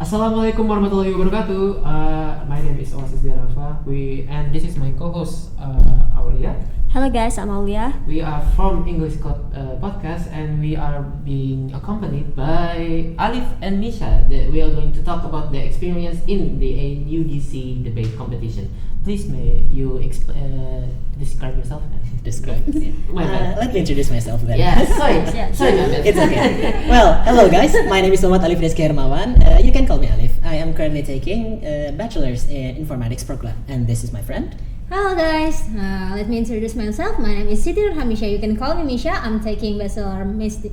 Assalamualaikum warahmatullahi wabarakatuh. My name is Oasis Darafa. And this is my co-host Aulia. Hello guys, I'm Aulia. We are from English Podcast, and we are being accompanied by Alif and Misha. We are going to talk about the experience in the UDC debate competition. Please, may you describe yourself? Describe. My bad. Let me introduce myself then. Yeah, sorry, my bad. It's okay. Well, hello guys. My name is Muhammad Alif Rizky Hermawan. You can call me Alif. I am currently taking a bachelor's in informatics program, and this is my friend. Hello guys, let me introduce myself. My name is Siti Hamisha. You can call me Misha. I'm taking Bachelor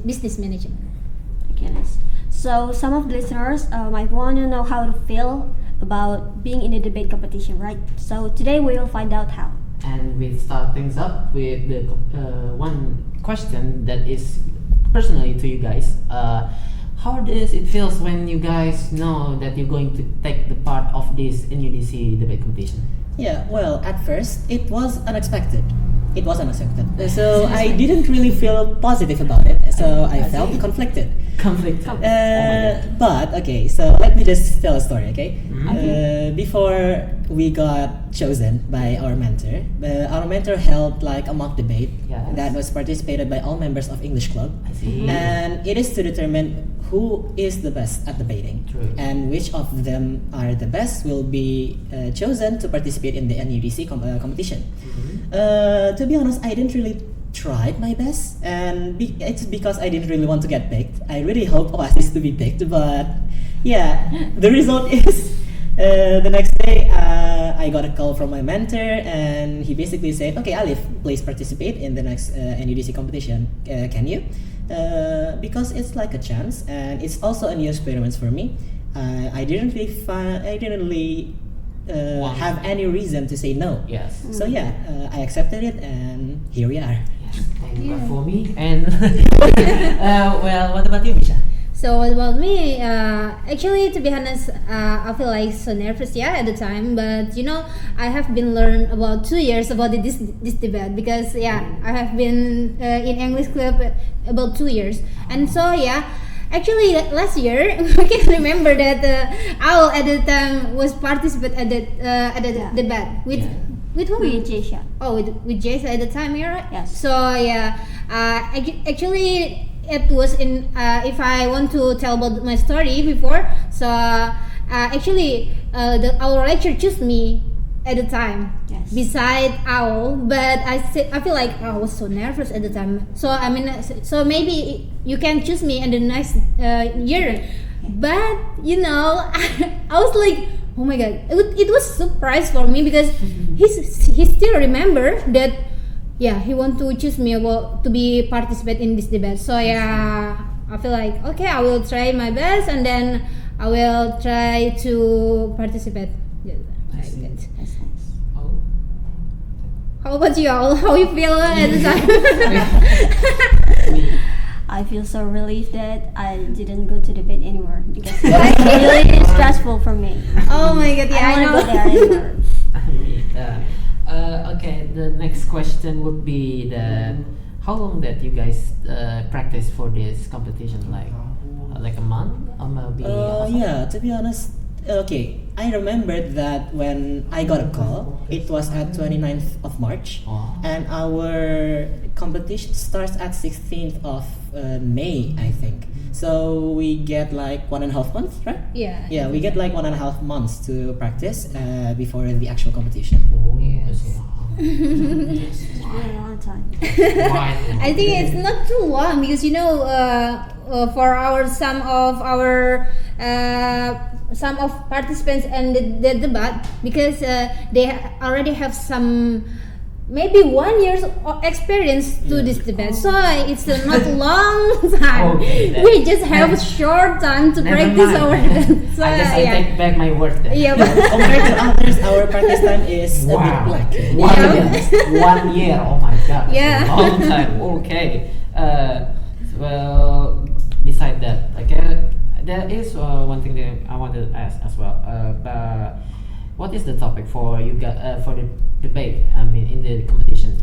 Business Management. Okay, nice. So some of the listeners might want to know how to feel about being in a debate competition, right? So today we will find out how. And we start things up with the one question that is personally to you guys. How does it feels when you guys know that you're going to take the part of this NUDC debate competition? Yeah, well, at first it was unexpected. So I didn't really feel positive about it. So I felt conflicted. But okay, so let me just tell a story, okay? Before we got chosen by our mentor held like a mock debate that was participated by all members of English Club. I see. And it is to determine who is the best at debating. True. And which of them are the best will be chosen to participate in the NUDC competition. To be honest, I didn't really tried my best, and it's because I didn't really want to get picked. I really hope Oasis to be picked, but yeah, the result is the next day I got a call from my mentor, and he basically said, "Okay, Alif, please participate in the next NUDC competition. Can you?" Because it's like a chance, and it's also a new experience for me. I didn't really have any reason to say no. Yes. So yeah, I accepted it, and here we are. Thank you for me. And well, what about you, Misha? So what about me? Actually, to be honest, I feel like so nervous, at the time. But I have been learned about 2 years about this debate because I have been in English club about 2 years, and so actually last year I can remember that Owl at the time was participate at the debate with who? With Jesha. Oh, with Jesha at the time, right? Yes. So actually it was in if I want to tell about my story before, so actually our lecturer chose me at the time. Yes. Beside Owl, but I feel like I was so nervous at the time. So so maybe you can choose me in the next year, but I was like, oh my god, it was a surprise for me because he still remember that he want to choose me to be participate in this debate. So I feel like okay, I will try my best, and then I will try to participate. That's nice. How about you all? How you feel at the time? I feel so relieved that I didn't go to debate anymore because it was really stressful for me. Oh my god, I I don't know. want to go there anymore. Okay, the next question would be how long that you guys practice for this competition? Like a month or maybe? Yeah, to be honest, okay, I remembered that when I got a call, it was at 29th of March, and our competition starts at 16th of May, I think. So we get like 1.5 months, right? Yeah. Yeah, we get like 1.5 months to practice before the actual competition. It's really a long time. I think it's not too long because for some of participants and the debate because they already have some maybe 1 year's experience to this debate, so it's not long time. Okay, we just have short time to practice our debate. So I guess I take back my word then. Compared to others, our practice time is a bit black. 1 year. Oh my god. Yeah. That's a long time. Okay. Well, beside that, there is one thing that I wanted to ask as well. What is the topic for you for the debate? I mean, in the competition.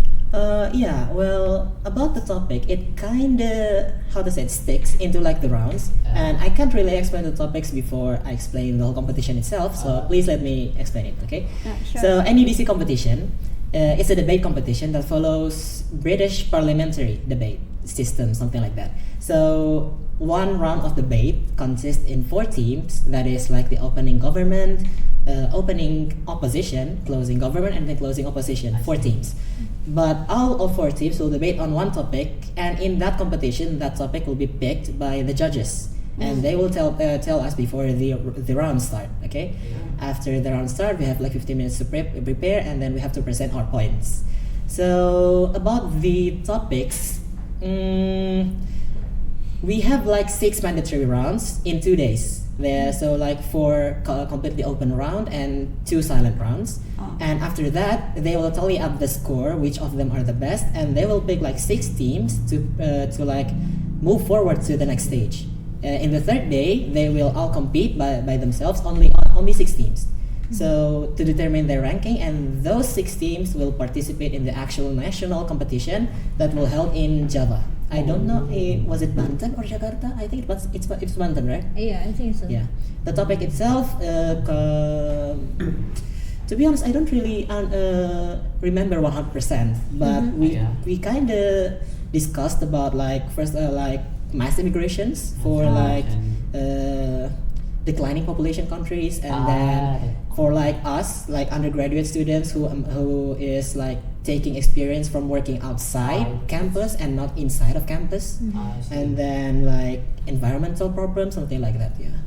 Yeah, well, about the topic, it kind of, how to say it, sticks into like the rounds. And I can't really explain the topics before I explain the whole competition itself, so please let me explain it, okay? Sure. So, NUDC competition, it's a debate competition that follows British parliamentary debate system, something like that. So, one round of debate consists in 4 teams, that is like the opening government, opening opposition, closing government, and then closing opposition. 4 teams. But all of 4 teams will debate on one topic, and in that competition, that topic will be picked by the judges, and they will tell us before the round start. Okay. After the round start, we have like 15 minutes to prepare, and then we have to present our points. So about the topics, we have like 6 mandatory rounds in 2 days. So like 4 completely open round and 2 silent rounds. And after that, they will tally up the score, which of them are the best, and they will pick like 6 teams to like move forward to the next stage. In the 3rd day, they will all compete by themselves, only 6 teams. So to determine their ranking, and those 6 teams will participate in the actual national competition that will held in Java. I don't know, was it Banten or Jakarta? I think it's Banten, right? Yeah, I think so. Yeah. The topic itself, to be honest, I don't really remember 100%, but we kind of discussed about like first like mass immigrations for like declining population countries, and then for like us, like undergraduate students who is like taking experience from working outside campus and not inside of campus, and then like environmental problems, something like that. Yeah.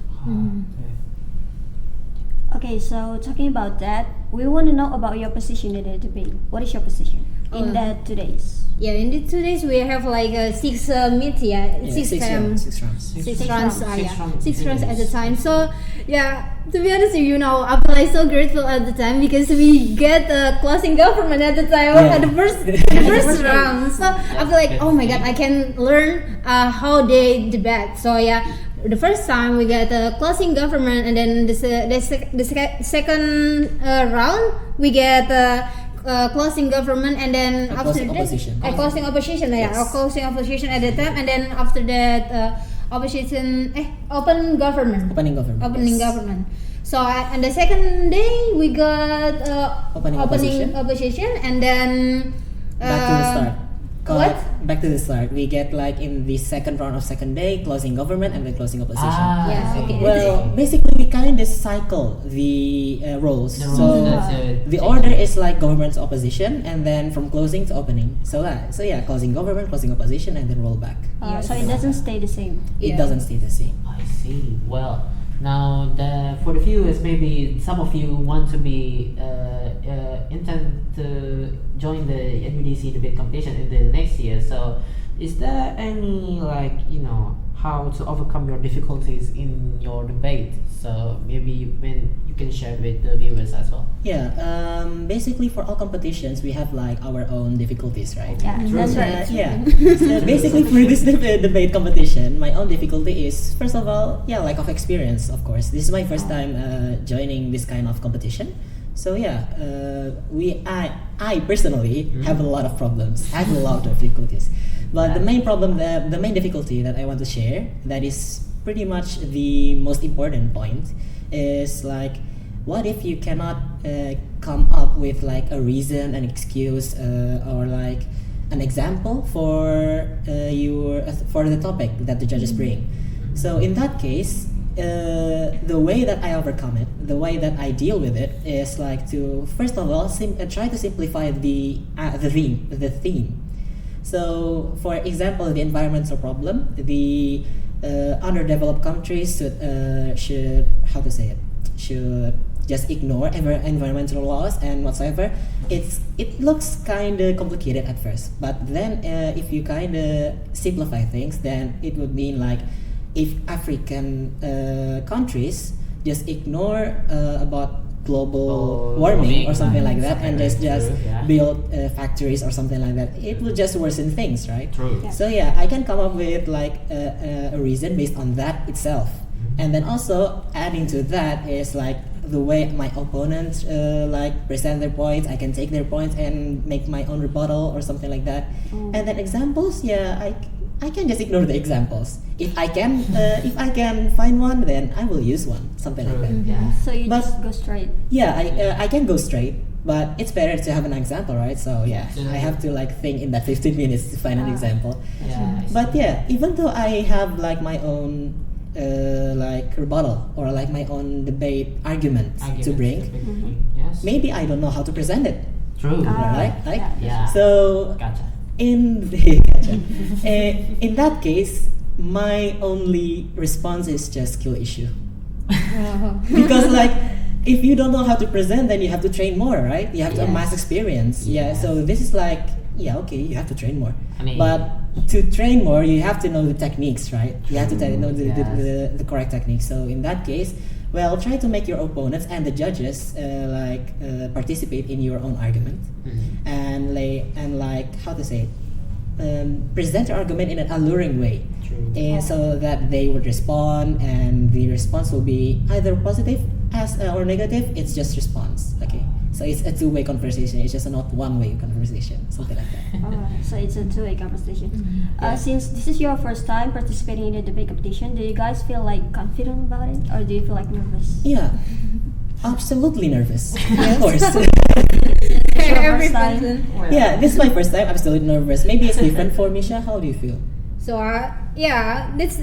Okay, so talking about that, we want to know about your position in the debate. What is your position in the 2 days? Yeah, in the 2 days we have like 6 meet, six rounds. 6 rounds at a time. So yeah, to be honest, you know, I'm like so grateful at the time because we get closing government at the time at the first round. So I feel like, oh my god, I can learn how they debate. So yeah, the first time we get closing government, and then the second round we get closing government, and then after that closing opposition, closing opposition at the time, and then after that open government. So and the second day we got opening opposition, and then back to the start. What? Back to the start. We get like in the second round of second day, closing government and then closing opposition. Okay. Well, basically we kind of cycle the roles. So the order is like government's opposition, and then from closing to opening. So yeah, closing government, closing opposition, and then roll back. So it doesn't stay the same. It doesn't stay the same. I see. Well, now for the viewers, maybe some of you want to be intend to join the NUDC debate competition in the next year. So, is there any how to overcome your difficulties in your debate? So maybe when you can share with the viewers as well. Yeah. Basically, for all competitions, we have like our own difficulties, right? Yeah, that's right. Yeah. So basically, for this debate competition, my own difficulty is first of all, lack of experience. Of course, this is my first time joining this kind of competition. So yeah, I personally have a lot of problems. I have a lot of difficulties. But the main problem, the main difficulty that I want to share, that is pretty much the most important point, is like, what if you cannot come up with like a reason, an excuse, or like an example for the topic that the judges bring? So in that case, the way that I overcome it, the way that I deal with it, is like to first of all try to simplify the theme. So, for example, the environmental problem, the underdeveloped countries should just ignore environmental laws and whatsoever. It looks kind of complicated at first, but then if you kind of simplify things, then it would mean like if African countries just ignore about global warming or something like that, and just build factories or something like that, it will just worsen things, right? True. Yeah. So yeah, I can come up with like a reason based on that itself, and then also adding to that is like the way my opponents like present their points. I can take their points and make my own rebuttal or something like that. And then examples, yeah, I can just ignore the examples. If I can find one, then I will use one, something like that. Yeah. So you But- just go straight. Yeah, I can go straight, but it's better to have an example, right? So yeah, Yeah. I have to like think in that 15 minutes to find an Ah. example. Yeah. I But see. yeah, even though I have like my own like rebuttal or like my own debate argument to bring, Yes. maybe I don't know how to present it. True. Ah, Right? Right? Yeah. So Gotcha. in in that case, my only response is just kill issue. Because like if you don't know how to present, then you have to train more, right? You have to Yes. amass experience. Yeah, Yes. so this is like, yeah, okay, you have to train more. I mean- but to train more, you have to know the techniques, right? You have to know Yes. the correct techniques. So in that case, well, try to make your opponents and the judges participate in your own argument, Mhm. and like how to say it, present your argument in an alluring way. True. And so that they would respond, and the response will be either positive or negative. It's just response. Okay, so it's a two-way conversation. It's just a not one-way conversation, something like that. Alright, so it's a two-way conversation. Yeah. Since this is your first time participating in a debate competition, do you guys feel like confident about it, or do you feel like nervous? Yeah, absolutely nervous. Of course. It's your Every first time. person. Yeah, this is my first time. I'm still nervous. Maybe it's different for Misha. How do you feel? So yeah, that's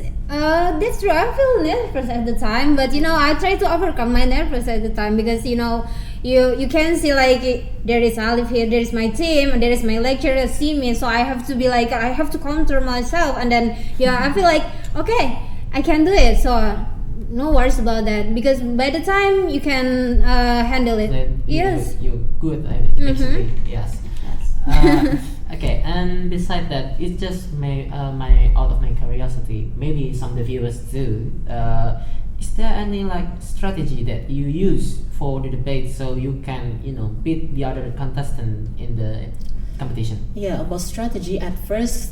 true. I feel nervous at the time, but I try to overcome my nervous at the time because you can see like there is Alif here, there is my team, and there is my lecturer see me. So I have to be like I have to counter myself, and then I feel like okay, I can do it. So no worries about that because by the time you can handle it. Then Yes. you're good at it, basically. Yes. Yes. Okay, and besides that, it's just my out of my curiosity. Maybe some of the viewers too. Is there any like strategy that you use for the debate so you can beat the other contestant in the competition? Yeah, about strategy. At first,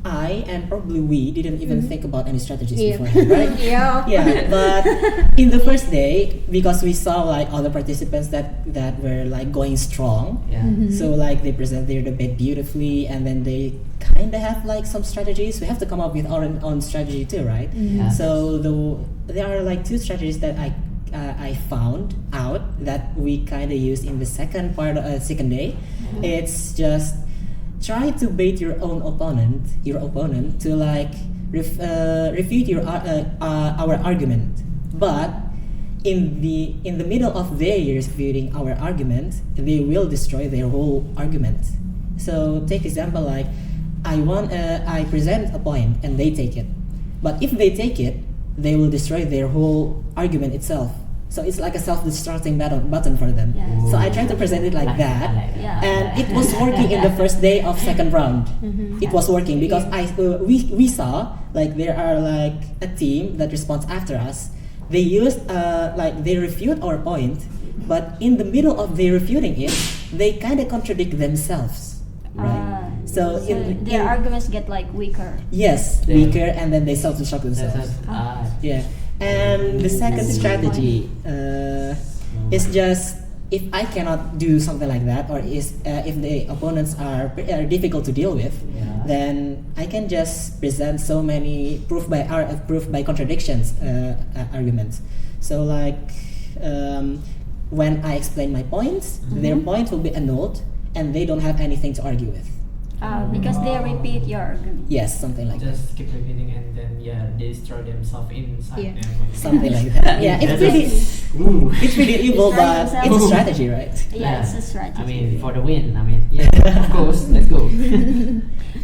I and probably we didn't even think about any strategies Yeah. beforehand, right? Yeah. Yeah, but in the first day, because we saw like other participants that were like going strong, Yeah. so like they present their debate beautifully, and then they kind of have like some strategies. We have to come up with our own strategy too, right? Yeah. So there are like two strategies that I found out that we kind of used in the second second day. It's just try to bait your opponent to like refute our argument, but in the middle of their refuting our argument, they will destroy their whole argument. So take example like I present a point and they take it, but if they take it, they will destroy their whole argument itself. So it's like a self-destructing button for them. Yes. So I try to present it like that, Yeah. and it was working in the first day of second round. It was working because we saw like there are like a team that responds after us. They used like they refute our point, but in the middle of they refuting it, they kind of contradict themselves, right? So in their arguments get like weaker. yes, They- weaker, and then they self-destruct themselves. Yeah, and the second That's a good strategy is just if I cannot do something like that, or if the opponents are difficult to deal with, Yeah. then I can just present so many proof by contradictions arguments. So like when I explain my points, their point will be annulled, and they don't have anything to argue with. Because they repeat your argument. Yes, something like that. Just keep repeating and then they destroy themselves inside Yeah. their mind. Something like that. Yeah, it's pretty. Ooh. It's pretty evil, Destroy but themselves. it's a strategy, right? Yeah, it's a strategy. I mean, for the win. I mean, yeah, of course. Let's go.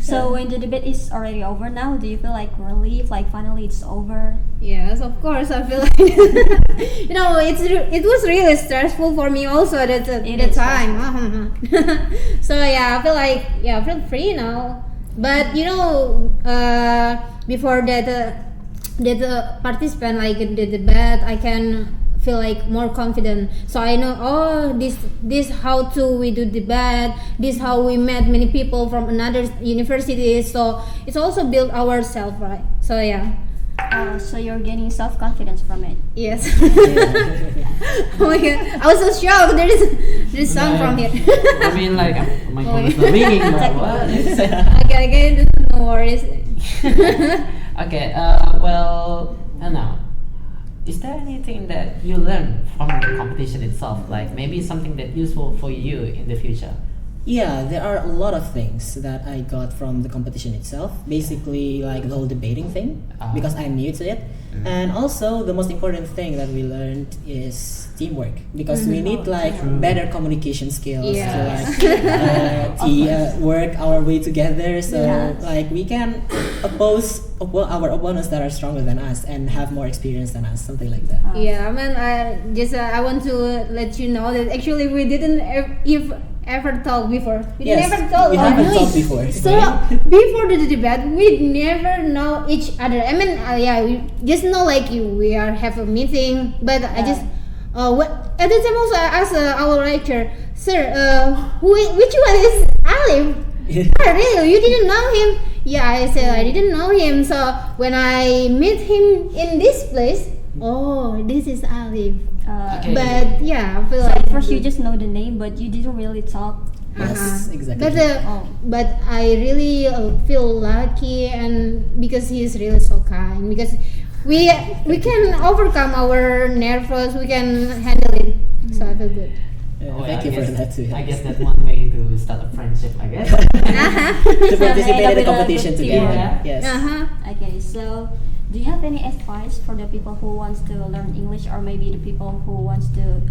So when the debate is already over now, do you feel like relief, like finally it's over? Yes, of course. I feel like it was really stressful for me also at the It is time. So yeah, I feel like I feel free now. But before that participant like the debate, I can feel like more confident. So I know this how to we do debate. This how we met many people from another university. So it's also build ourselves, right? So yeah. So you're gaining self-confidence from it. Yes. Oh my god, I was so shocked. There's sound from here. I mean, like, my phone is not ringing, but what? Okay, no worries. Okay, well, now, is there anything that you learned from the competition itself? Like maybe something that useful for you in the future? Yeah, there are a lot of things that I got from the competition itself. Basically, like the whole debating thing, because I'm new to it. And also, the most important thing that we learned is teamwork, because we need like better communication skills Yeah. to like work our way together. So like we can oppose our opponents that are stronger than us and have more experience than us, something like that. Yeah, I mean, I want to let you know that actually we didn't ever talk before. We Yes, never talk. we haven't talked before. So before the debate, we never know each other. I mean, we just know like we have a meeting, but I just at the time also I asked our lecturer, sir, which one is Alif? Oh, really? You didn't know him? Yeah, I said I didn't know him. So when I meet him in this place, oh, this is Alif. Okay. But yeah, I feel So like at first you just know the name, but you didn't really talk. Yes, exactly. But I really feel lucky, and because he is really so kind. Because we can overcome our nervous, we can handle it. So I feel good. Oh, Thank you for that too. I guess that's one way to start a friendship, I guess. To participate in the competition together. Yeah. Yes. Okay, so do you have any advice for the people who wants to learn English, or maybe the people who wants to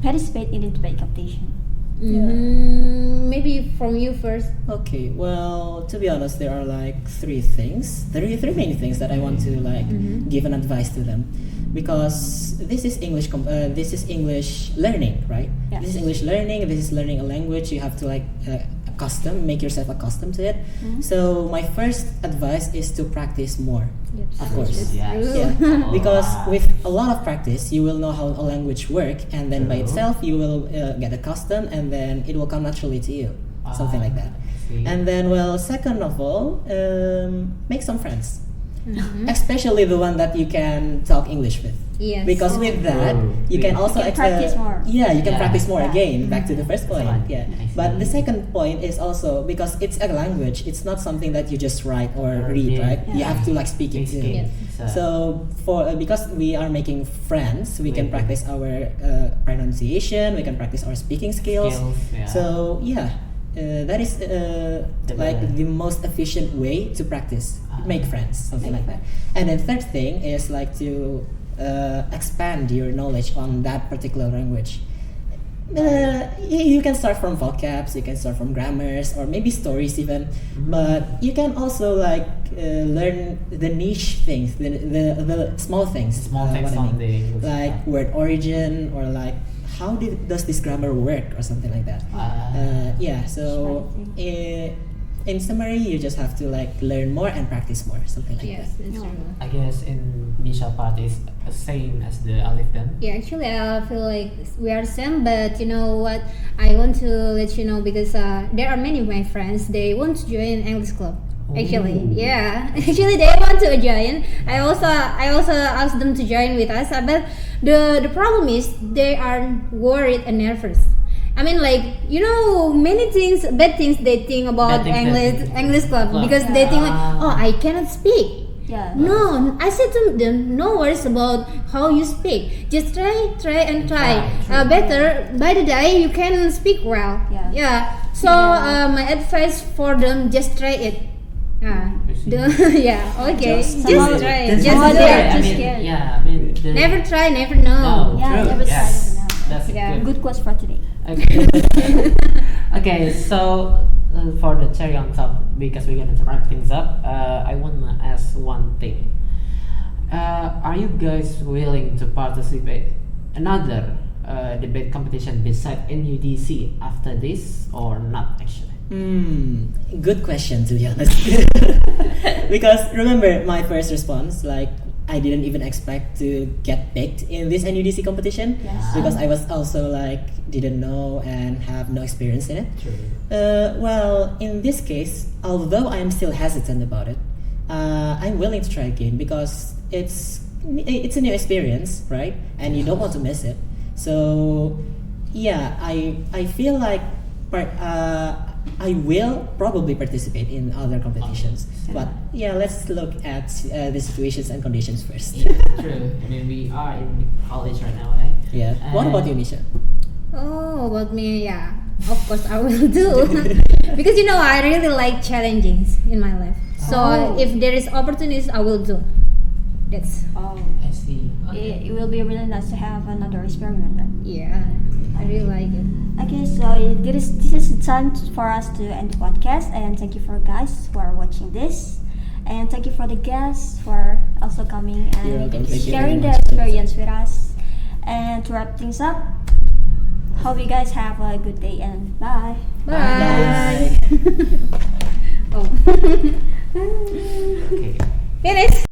participate in the debate competition? Maybe from you first. Okay, well, to be honest, there are like three main things that I want to like give an advice to them, because this is English learning, right? Yes. This is English learning. This is learning a language. You have to like make yourself accustomed to it. So my first advice is to practice more. Of course. Yes. Yeah, because with a lot of practice, you will know how a language works, and then by itself, you will get accustomed, and then it will come naturally to you, something like that. See. And then, well, second of all, make some friends, especially the one that you can talk English with. Yes. Because with that, you can also You can practice more. Yeah, you can Yeah. practice more Yeah. again. Back to the first point. Fine. Yeah, I but see. the second point is also because it's a language. It's not something that you just write or read, Yeah. right? You Yeah. have to like speak it too. Yes. So for because we are making friends, we can practice our pronunciation. We can practice our speaking skills. yeah. So yeah, that is like better. the most efficient way to practice, make friends, something like that. And then third thing is like to expand your knowledge on that particular language. You can start from vocabs, you can start from grammars, or maybe stories even. But you can also like learn the niche things, the small things. Small things what I on mean. the Like word origin, or like how does this grammar work, or something like that. Yeah. So in summary, you just have to like learn more and practice more, something like Yes, that. it's true. I guess in Misha part is the same as the Alif then. Yeah, actually, I feel like we are the same. But you know what? I want to let you know because there are many of my friends. They want to join English club. Actually, Ooh. yeah. Actually, they want to join. I also asked them to join with us. But the problem is they are worried and nervous. I mean, like, you know, many things, bad things they think about Bad things English club club. because they think like, oh, I cannot speak. Yeah. No, I said to them, no worries about how you speak. Just try and try. Better by the day you can speak well. Yeah. So my advice for them, just try it. Yeah. Okay. Just try it. Just Somehow do they are it. too I mean, scared. yeah, I mean, Never try, never know. No, Yeah, true. never try, Yes. never know. That's Yeah. good. Good quotes for today. Okay. Okay, so for the cherry on top, because we're gonna wrap things up, I wanna ask one thing. Are you guys willing to participate another debate competition beside NUDC after this, or not actually? Good question, to be honest. Because remember my first response, like I didn't even expect to get picked in this NUDC competition, Yes. because I was also like didn't know and have no experience in it. True. Well, in this case, although I am still hesitant about it, I'm willing to try again because it's a new experience, right? And you don't want to miss it. So yeah, I feel like I will probably participate in other competitions. But yeah, let's look at the situations and conditions first. Yeah, true. I mean, we are in college right now, right? Yeah. What about you, Misha? Oh, about me, yeah. Of course, I will do because I really like challenges in my life. So Oh. if there is opportunities, I will do. That's Oh, I see. Okay. it will be really nice to have another experiment, right? yeah. I really like it. Okay, so this is the time for us to end the podcast, and thank you for guys who are watching this, and thank you for the guests for also coming You're and welcome. Thank you sharing very their much. experience with us. And to wrap things up, hope you guys have a good day and bye. Bye. Bye. Oh. Okay. Finish.